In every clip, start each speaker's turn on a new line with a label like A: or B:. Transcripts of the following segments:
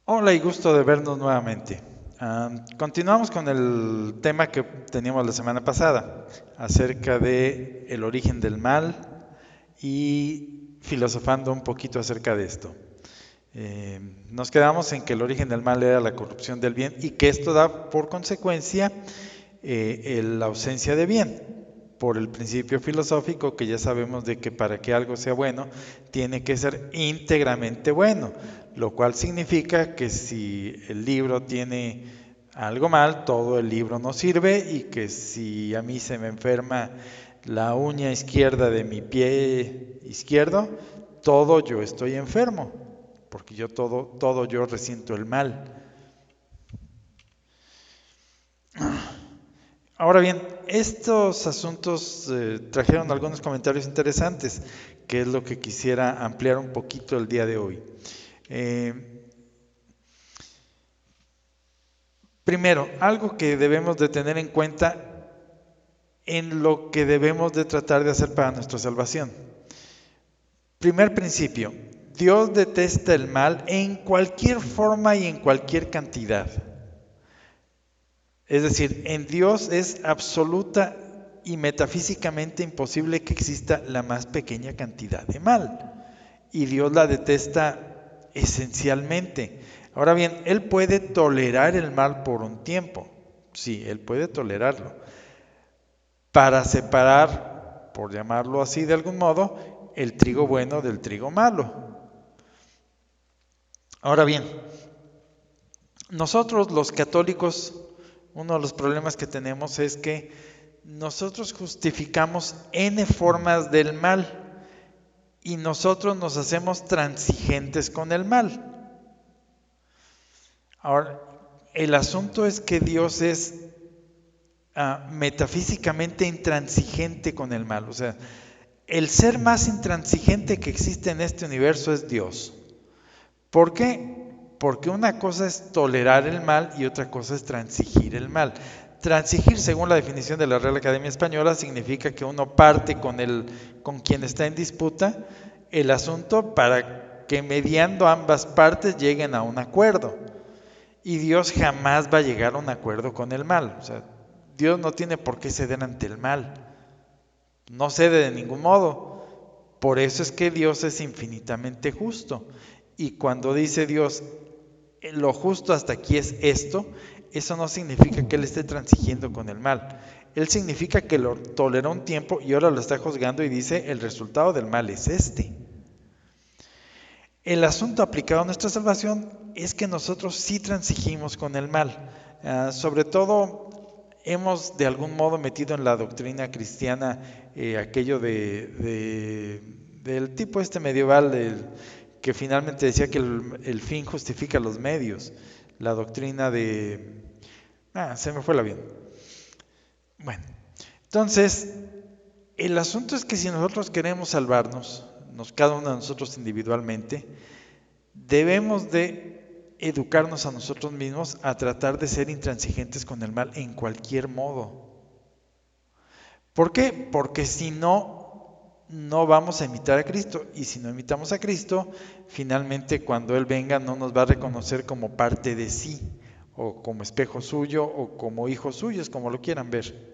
A: Hola y gusto de vernos nuevamente. Continuamos con el tema que teníamos la semana pasada, acerca de el origen del mal y filosofando un poquito acerca de esto. Nos quedamos en que el origen del mal era la corrupción del bien y que esto da por consecuencia la ausencia de bien, por el principio filosófico que ya sabemos de que para que algo sea bueno, tiene que ser íntegramente bueno, lo cual significa que si el libro tiene algo mal, todo el libro no sirve y que si a mí se me enferma la uña izquierda de mi pie izquierdo, todo yo estoy enfermo, porque yo todo yo resiento el mal. Ahora bien, estos asuntos trajeron algunos comentarios interesantes, que es lo que quisiera ampliar un poquito el día de hoy. Eh, Primero, algo que debemos de tener en cuenta en lo que debemos de tratar de hacer para nuestra salvación. Primer principio, Dios detesta el mal en cualquier forma y en cualquier cantidad. Es decir, en Dios es absoluta y metafísicamente imposible que exista la más pequeña cantidad de mal. Y Dios la detesta esencialmente. Ahora bien, Él puede tolerar el mal por un tiempo. Sí, Él puede tolerarlo. Para separar, por llamarlo así de algún modo, el trigo bueno del trigo malo. Ahora bien, nosotros los católicos, uno de los problemas que tenemos es que nosotros justificamos n formas del mal y nosotros nos hacemos transigentes con el mal. Ahora, el asunto es que Dios es metafísicamente intransigente con el mal. O sea, el ser más intransigente que existe en este universo es Dios. ¿Por qué? Porque una cosa es tolerar el mal y otra cosa es transigir el mal. Transigir, según la definición de la Real Academia Española, significa que uno parte con quien está en disputa el asunto para que mediando ambas partes lleguen a un acuerdo. Y Dios jamás va a llegar a un acuerdo con el mal. O sea, Dios no tiene por qué ceder ante el mal. No cede de ningún modo. Por eso es que Dios es infinitamente justo. Y cuando dice Dios, lo justo hasta aquí es esto, eso no significa que Él esté transigiendo con el mal. Él significa que lo toleró un tiempo y ahora lo está juzgando y dice, el resultado del mal es este. El asunto aplicado a nuestra salvación es que nosotros sí transigimos con el mal. Sobre todo hemos de algún modo metido en la doctrina cristiana aquello del tipo este medieval que finalmente decía que el fin justifica los medios. La doctrina de... se me fue la bien. Bueno, entonces el asunto es que si nosotros queremos salvarnos, cada uno de nosotros individualmente, debemos de educarnos a nosotros mismos a tratar de ser intransigentes con el mal en cualquier modo. ¿Por qué? Porque si no, no vamos a imitar a Cristo. Y si no imitamos a Cristo, finalmente cuando Él venga no nos va a reconocer como parte de sí, o como espejo suyo, o como hijos suyos, como lo quieran ver.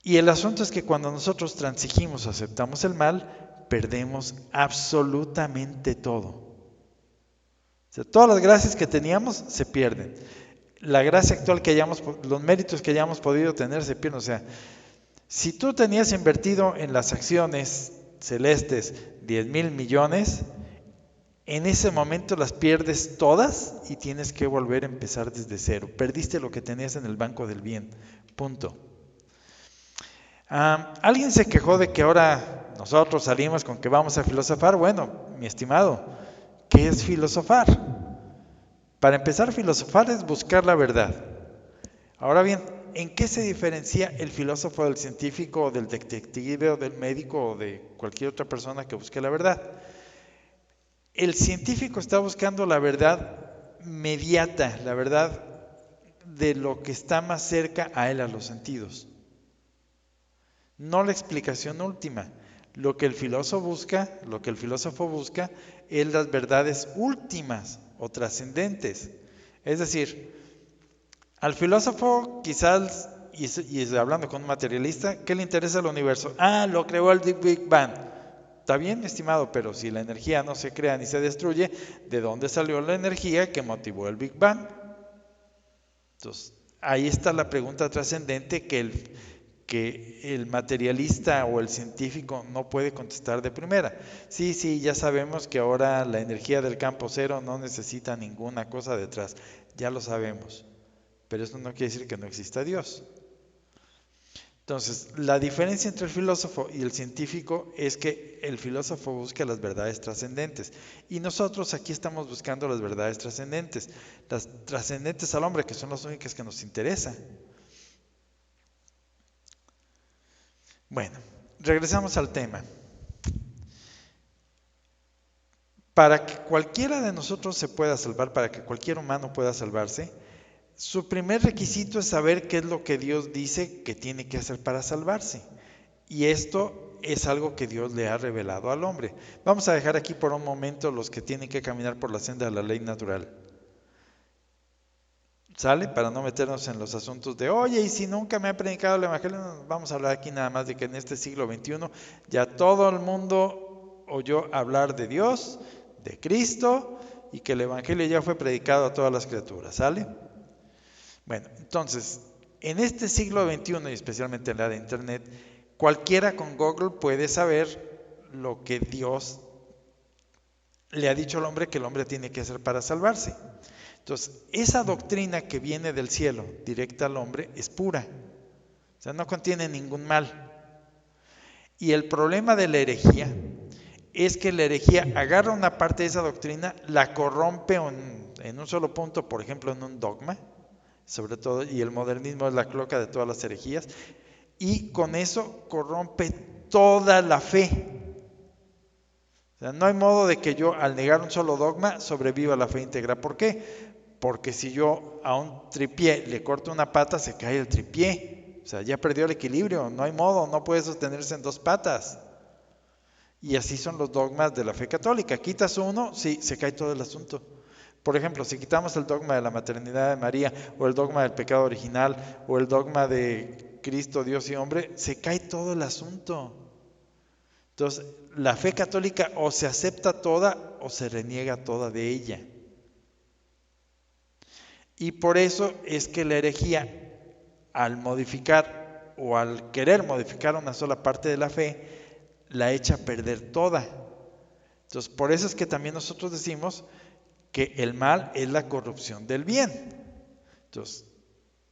A: Y el asunto es que cuando nosotros transigimos, aceptamos el mal, perdemos absolutamente todo. O sea, todas las gracias que teníamos se pierden. La gracia actual que hayamos, los méritos que hayamos podido tener se pierden. O sea, si tú tenías invertido en las acciones celestes 10,000 millones, en ese momento las pierdes todas y tienes que volver a empezar desde cero. Perdiste lo que tenías en el banco del bien. Punto. Alguien se quejó de que ahora nosotros salimos con que vamos a filosofar. Bueno, mi estimado, ¿qué es filosofar? Para empezar, filosofar es buscar la verdad. Ahora bien, ¿en qué se diferencia el filósofo del científico o del detective o del médico o de cualquier otra persona que busque la verdad? El científico está buscando la verdad mediata, la verdad de lo que está más cerca a él, a los sentidos, no la explicación última. Lo que el filósofo busca es las verdades últimas, o trascendentes. Es decir, al filósofo quizás, y hablando con un materialista, ¿qué le interesa el universo? Lo creó el Big Bang. Está bien, estimado, pero si la energía no se crea ni se destruye, ¿de dónde salió la energía que motivó el Big Bang? Entonces, ahí está la pregunta trascendente que el materialista o el científico no puede contestar de primera. Sí, ya sabemos que ahora la energía del campo cero no necesita ninguna cosa detrás, ya lo sabemos, pero eso no quiere decir que no exista Dios. Entonces, la diferencia entre el filósofo y el científico es que el filósofo busca las verdades trascendentes y nosotros aquí estamos buscando las verdades trascendentes, las trascendentes al hombre, que son las únicas que nos interesan. Bueno, regresamos al tema. Para que cualquiera de nosotros se pueda salvar, para que cualquier humano pueda salvarse, su primer requisito es saber qué es lo que Dios dice que tiene que hacer para salvarse. Y esto es algo que Dios le ha revelado al hombre. Vamos a dejar aquí por un momento los que tienen que caminar por la senda de la ley natural. ¿Sale? Para no meternos en los asuntos de, oye, y si nunca me ha predicado el Evangelio, vamos a hablar aquí nada más de que en este siglo XXI ya todo el mundo oyó hablar de Dios, de Cristo, y que el Evangelio ya fue predicado a todas las criaturas, ¿sale? Bueno, entonces, en este siglo XXI y especialmente en la de Internet, cualquiera con Google puede saber lo que Dios le ha dicho al hombre que el hombre tiene que hacer para salvarse. Entonces, esa doctrina que viene del cielo, directa al hombre, es pura. O sea, no contiene ningún mal. Y el problema de la herejía es que la herejía agarra una parte de esa doctrina, la corrompe en un solo punto, por ejemplo, en un dogma, sobre todo, y el modernismo es la cloaca de todas las herejías, y con eso corrompe toda la fe. O sea, no hay modo de que yo, al negar un solo dogma, sobreviva la fe íntegra. ¿Por qué? Porque si yo a un tripié le corto una pata, se cae el tripié. O sea, ya perdió el equilibrio, no hay modo, no puede sostenerse en dos patas. Y así son los dogmas de la fe católica. Quitas uno, sí, se cae todo el asunto. Por ejemplo, si quitamos el dogma de la maternidad de María, o el dogma del pecado original, o el dogma de Cristo, Dios y hombre, se cae todo el asunto. Entonces, la fe católica o se acepta toda o se reniega toda de ella. Y por eso es que la herejía, al modificar o al querer modificar una sola parte de la fe, la echa a perder toda. Entonces, por eso es que también nosotros decimos que el mal es la corrupción del bien. Entonces,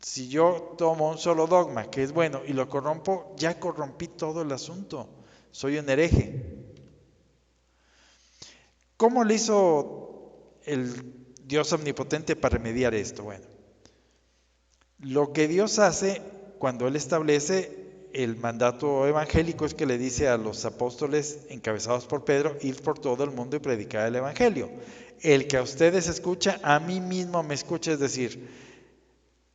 A: si yo tomo un solo dogma que es bueno y lo corrompo, ya corrompí todo el asunto. Soy un hereje. ¿Cómo le hizo el Dios omnipotente para remediar esto? Bueno, lo que Dios hace cuando Él establece el mandato evangélico es que le dice a los apóstoles encabezados por Pedro, id por todo el mundo y predicar el evangelio. El que a ustedes escucha, a mí mismo me escucha, es decir,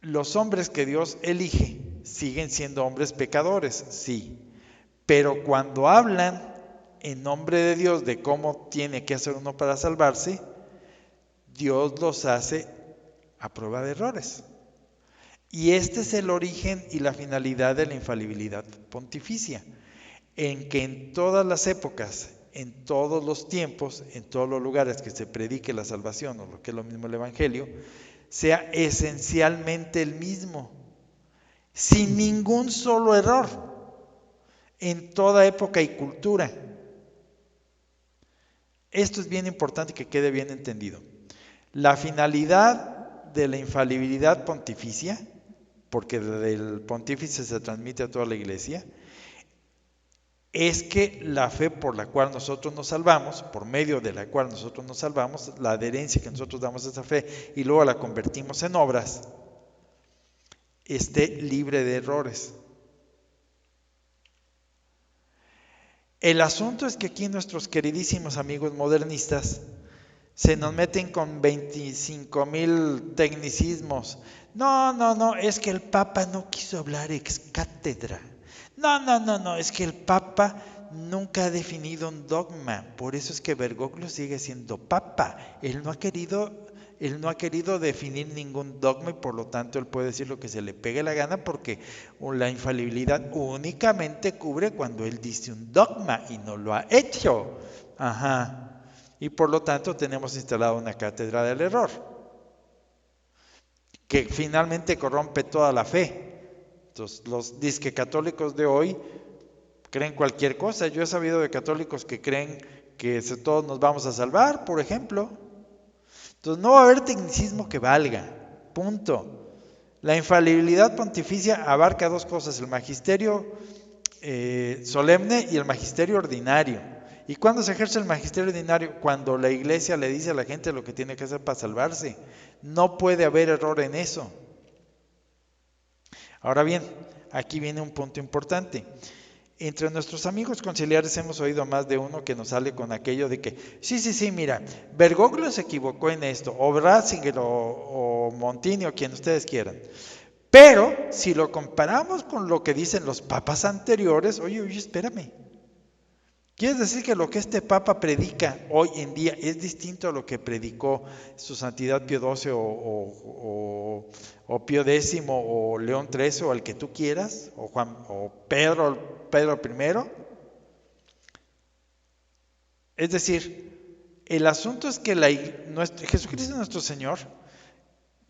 A: los hombres que Dios elige siguen siendo hombres pecadores, sí, pero cuando hablan en nombre de Dios de cómo tiene que hacer uno para salvarse, Dios los hace a prueba de errores. Y este es el origen y la finalidad de la infalibilidad pontificia, en que en todas las épocas, en todos los tiempos, en todos los lugares que se predique la salvación, o lo que es lo mismo el Evangelio, sea esencialmente el mismo, sin ningún solo error, en toda época y cultura. Esto es bien importante que quede bien entendido. La finalidad de la infalibilidad pontificia, porque del pontífice se transmite a toda la iglesia, es que la fe por la cual nosotros nos salvamos, por medio de la cual nosotros nos salvamos, la adherencia que nosotros damos a esa fe y luego la convertimos en obras, esté libre de errores. El asunto es que aquí nuestros queridísimos amigos modernistas se nos meten con 25,000 tecnicismos. No, es que el Papa no quiso hablar ex cátedra. No, es que el Papa nunca ha definido un dogma. Por eso es que Bergoglio sigue siendo papa. Él no ha querido definir ningún dogma y por lo tanto él puede decir lo que se le pegue la gana porque la infalibilidad únicamente cubre cuando él dice un dogma y no lo ha hecho. Ajá. Y por lo tanto tenemos instalada una cátedra del error que finalmente corrompe toda la fe. Entonces los disque católicos de hoy creen cualquier cosa. Yo he sabido de católicos que creen que todos nos vamos a salvar, por ejemplo. Entonces no va a haber tecnicismo que valga, punto. La infalibilidad pontificia abarca dos cosas, el magisterio solemne y el magisterio ordinario. ¿Y cuándo se ejerce el magisterio ordinario? Cuando la iglesia le dice a la gente lo que tiene que hacer para salvarse. No puede haber error en eso. Ahora bien, aquí viene un punto importante. Entre nuestros amigos conciliares hemos oído más de uno que nos sale con aquello de que, sí, mira, Bergoglio se equivocó en esto, o Ratzinger o Montini o quien ustedes quieran. Pero si lo comparamos con lo que dicen los papas anteriores, oye, espérame. ¿Quieres decir que lo que este papa predica hoy en día es distinto a lo que predicó su santidad Pío XII o Pío X o León XIII o el que tú quieras, o Pedro I? Es decir, el asunto es que Jesucristo nuestro Señor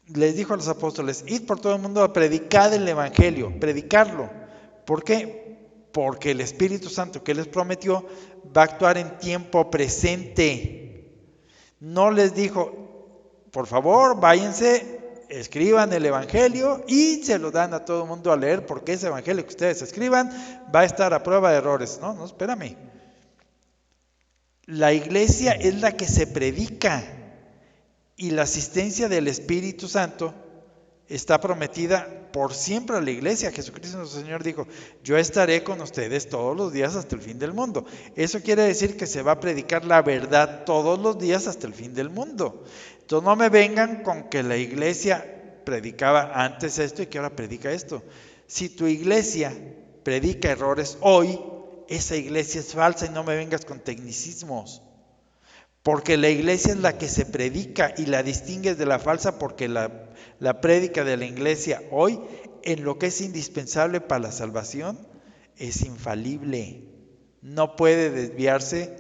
A: les dijo a los apóstoles, id por todo el mundo a predicar el evangelio, predicarlo. ¿Por qué? Porque el Espíritu Santo que les prometió va a actuar en tiempo presente. No les dijo, por favor, váyanse, escriban el evangelio y se lo dan a todo el mundo a leer porque ese evangelio que ustedes escriban va a estar a prueba de errores. No, espérame. La iglesia es la que se predica y la asistencia del Espíritu Santo está prometida por siempre a la iglesia. Jesucristo nuestro Señor dijo, yo estaré con ustedes todos los días hasta el fin del mundo. Eso quiere decir que se va a predicar la verdad todos los días hasta el fin del mundo. Entonces no me vengan con que la iglesia predicaba antes esto y que ahora predica esto. Si tu iglesia predica errores hoy, esa iglesia es falsa y no me vengas con tecnicismos. Porque la iglesia es la que se predica y la distingues de la falsa porque la prédica de la iglesia hoy, en lo que es indispensable para la salvación, es infalible. No puede desviarse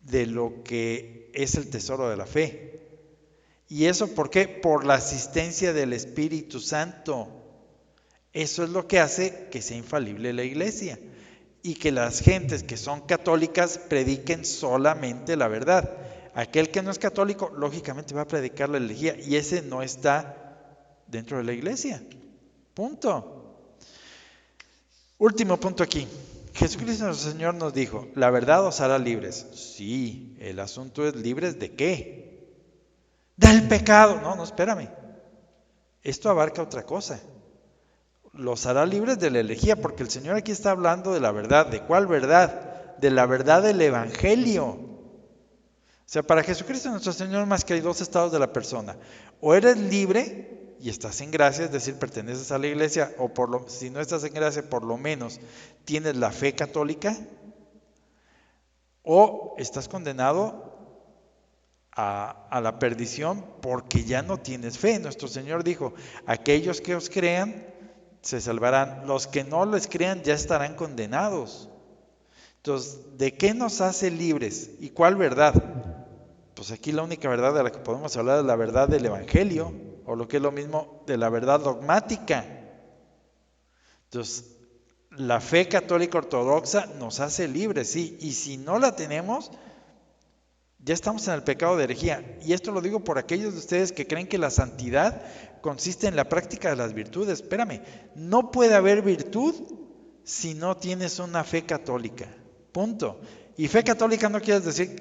A: de lo que es el tesoro de la fe. ¿Y eso por qué? Por la asistencia del Espíritu Santo. Eso es lo que hace que sea infalible la iglesia. Y que las gentes que son católicas prediquen solamente la verdad. Aquel que no es católico, lógicamente va a predicar la herejía y ese no está dentro de la iglesia. Punto. Último punto aquí. Jesucristo nuestro Señor nos dijo, la verdad os hará libres. Sí, el asunto es libres ¿de qué? Del pecado. No, espérame. Esto abarca otra cosa. Los hará libres de la herejía, porque el Señor aquí está hablando de la verdad. ¿De cuál verdad? De la verdad del Evangelio. O sea, para Jesucristo nuestro Señor más que hay dos estados de la persona. O eres libre y estás en gracia, es decir, perteneces a la iglesia, o si no estás en gracia, por lo menos tienes la fe católica, o estás condenado a la perdición porque ya no tienes fe. Nuestro Señor dijo, aquellos que os crean se salvarán, los que no les crean ya estarán condenados. Entonces, ¿de qué nos hace libres? ¿Y cuál verdad? Pues aquí la única verdad de la que podemos hablar es la verdad del Evangelio, o lo que es lo mismo de la verdad dogmática. Entonces, la fe católica ortodoxa nos hace libres, sí, y si no la tenemos, ya estamos en el pecado de herejía. Y esto lo digo por aquellos de ustedes que creen que la santidad consiste en la práctica de las virtudes. Espérame, no puede haber virtud si no tienes una fe católica. Punto. Y fe católica no quiere decir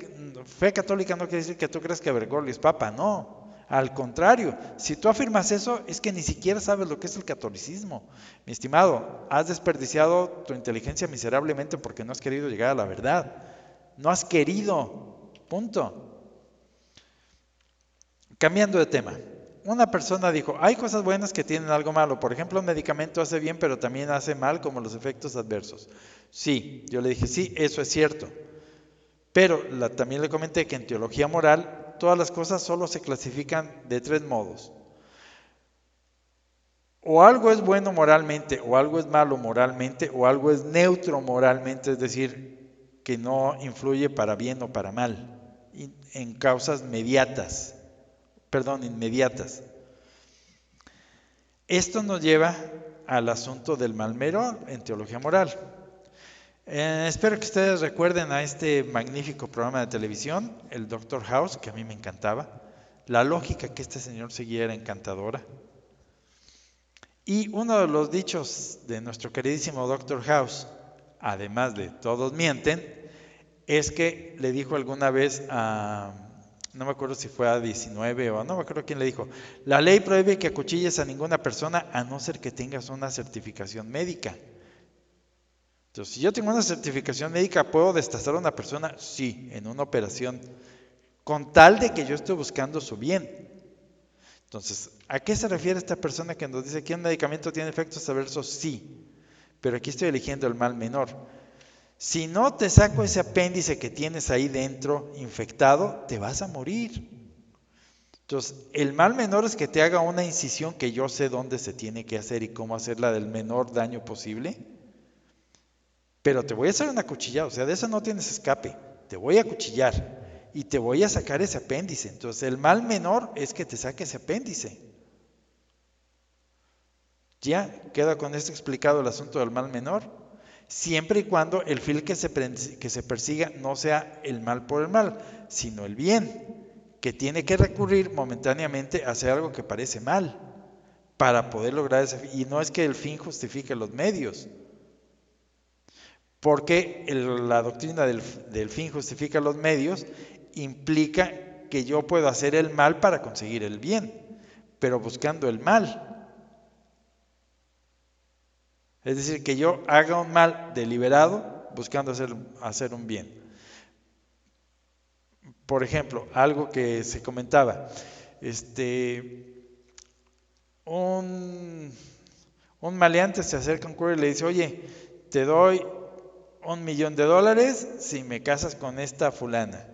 A: que tú crees que Bergoglio es papa, no. Al contrario, si tú afirmas eso, es que ni siquiera sabes lo que es el catolicismo. Mi estimado, has desperdiciado tu inteligencia miserablemente porque no has querido llegar a la verdad. No has querido. Punto. Cambiando de tema. una persona dijo, hay cosas buenas que tienen algo malo. Por ejemplo, un medicamento hace bien, pero también hace mal, como los efectos adversos. Sí, yo le dije, sí, eso es cierto. Pero también le comenté que en teología moral, todas las cosas solo se clasifican de 3 modos. O algo es bueno moralmente, o algo es malo moralmente, o algo es neutro moralmente, es decir, que no influye para bien o para mal, en causas inmediatas. Esto nos lleva al asunto del mal menor en teología moral. Espero que ustedes recuerden a este magnífico programa de televisión, el Doctor House, que a mí me encantaba. La lógica que este señor seguía era encantadora. Y uno de los dichos de nuestro queridísimo Doctor House, además de todos mienten, es que le dijo alguna vez a, no me acuerdo si fue a 19 o no me acuerdo quién le dijo, la ley prohíbe que acuchilles a ninguna persona a no ser que tengas una certificación médica. Entonces, si yo tengo una certificación médica, ¿puedo destazar a una persona? Sí, en una operación, con tal de que yo esté buscando su bien. Entonces, ¿a qué se refiere esta persona que nos dice que un medicamento tiene efectos adversos? Sí, pero aquí estoy eligiendo el mal menor. Si no te saco ese apéndice que tienes ahí dentro infectado, te vas a morir. Entonces, el mal menor es que te haga una incisión que yo sé dónde se tiene que hacer y cómo hacerla del menor daño posible, pero te voy a hacer una cuchillada, o sea, de eso no tienes escape, te voy a cuchillar y te voy a sacar ese apéndice. Entonces, el mal menor es que te saque ese apéndice. Ya queda con esto explicado el asunto del mal menor, siempre y cuando el fin que se persiga no sea el mal por el mal, sino el bien, que tiene que recurrir momentáneamente a hacer algo que parece mal para poder lograr ese fin. Y no es que el fin justifique los medios, porque la doctrina del fin justifica los medios implica que yo puedo hacer el mal para conseguir el bien, pero buscando el mal. Es decir, que yo haga un mal deliberado buscando hacer un bien. Por ejemplo, algo que se comentaba, un, un maleante se acerca a un cura y le dice, oye, te doy $1,000,000 si me casas con esta fulana,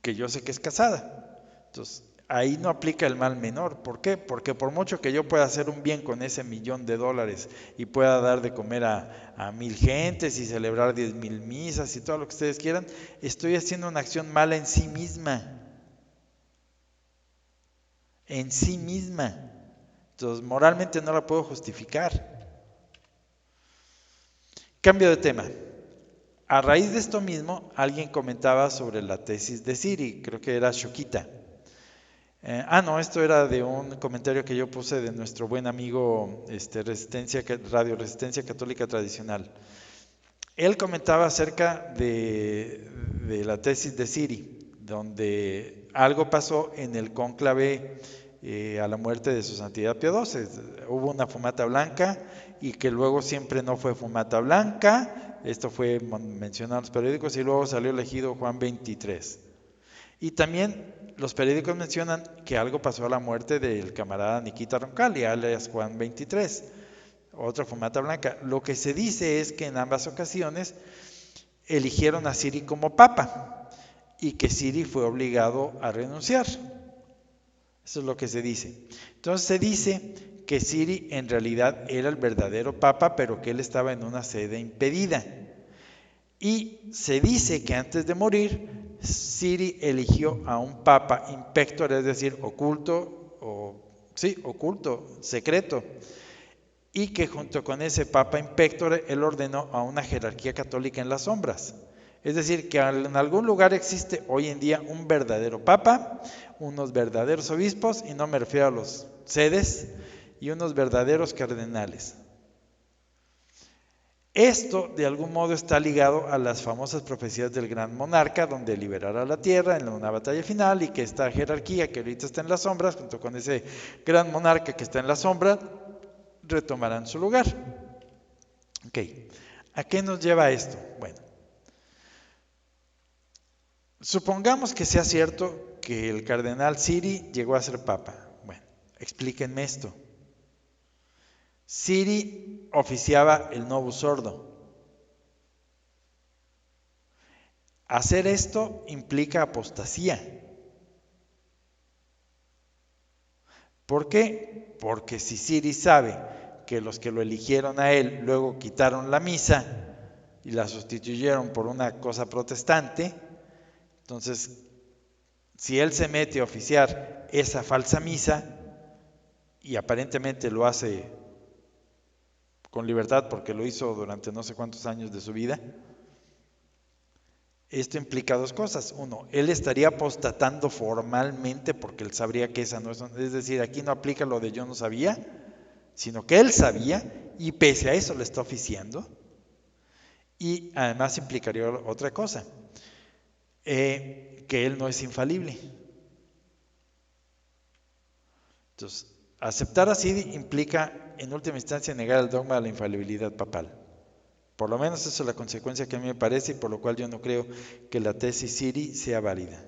A: que yo sé que es casada. Entonces, ahí no aplica el mal menor. ¿Por qué? Porque por mucho que yo pueda hacer un bien con ese $1,000,000 y pueda dar de comer a 1,000 gentes y celebrar 10,000 misas y todo lo que ustedes quieran, estoy haciendo una acción mala en sí misma. En sí misma. Entonces, moralmente no la puedo justificar. Cambio de tema. A raíz de esto mismo, alguien comentaba sobre la tesis de Siri, creo que era Shokita. No, esto era de un comentario que yo puse de nuestro buen amigo Radio Resistencia Católica Tradicional. Él comentaba acerca de la tesis de Siri, donde algo pasó en el cónclave a la muerte de su santidad Pío XII. Hubo una fumata blanca y que luego siempre no fue fumata blanca. Esto fue mencionado en los periódicos y luego salió elegido Juan XXIII. Y también los periódicos mencionan que algo pasó a la muerte del camarada Nikita Roncalli, alias Juan XXIII, otra fumata blanca. Lo que se dice es que en ambas ocasiones eligieron a Siri como papa y que Siri fue obligado a renunciar. Eso es lo que se dice. Entonces se dice que Siri en realidad era el verdadero papa, pero que él estaba en una sede impedida. Y se dice que antes de morir, Siri eligió a un papa impector, es decir, oculto, secreto, y que junto con ese papa impector, él ordenó a una jerarquía católica en las sombras. Es decir, que en algún lugar existe hoy en día un verdadero papa, unos verdaderos obispos, y no me refiero a los sedes, y unos verdaderos cardenales. Esto de algún modo está ligado a las famosas profecías del gran monarca, donde liberará la tierra en una batalla final y que esta jerarquía que ahorita está en las sombras, junto con ese gran monarca que está en la sombra, retomarán su lugar. Ok, ¿a qué nos lleva esto? Bueno, supongamos que sea cierto que el cardenal Siri llegó a ser papa. Bueno, explíquenme esto. Siri oficiaba el Novus Ordo. Hacer esto implica apostasía. ¿Por qué? Porque si Siri sabe que los que lo eligieron a él luego quitaron la misa y la sustituyeron por una cosa protestante, entonces si él se mete a oficiar esa falsa misa y aparentemente lo hace con libertad porque lo hizo durante no sé cuántos años de su vida, esto implica dos cosas. Uno, él estaría apostatando formalmente porque él sabría que esa no es decir, aquí no aplica lo de yo no sabía, sino que él sabía y pese a eso le está oficiando. Y además implicaría otra cosa, que él no es infalible. Entonces, aceptar así implica en última instancia negar el dogma de la infalibilidad papal. Por lo menos esa es la consecuencia que a mí me parece y por lo cual yo no creo que la tesis Siri sea válida.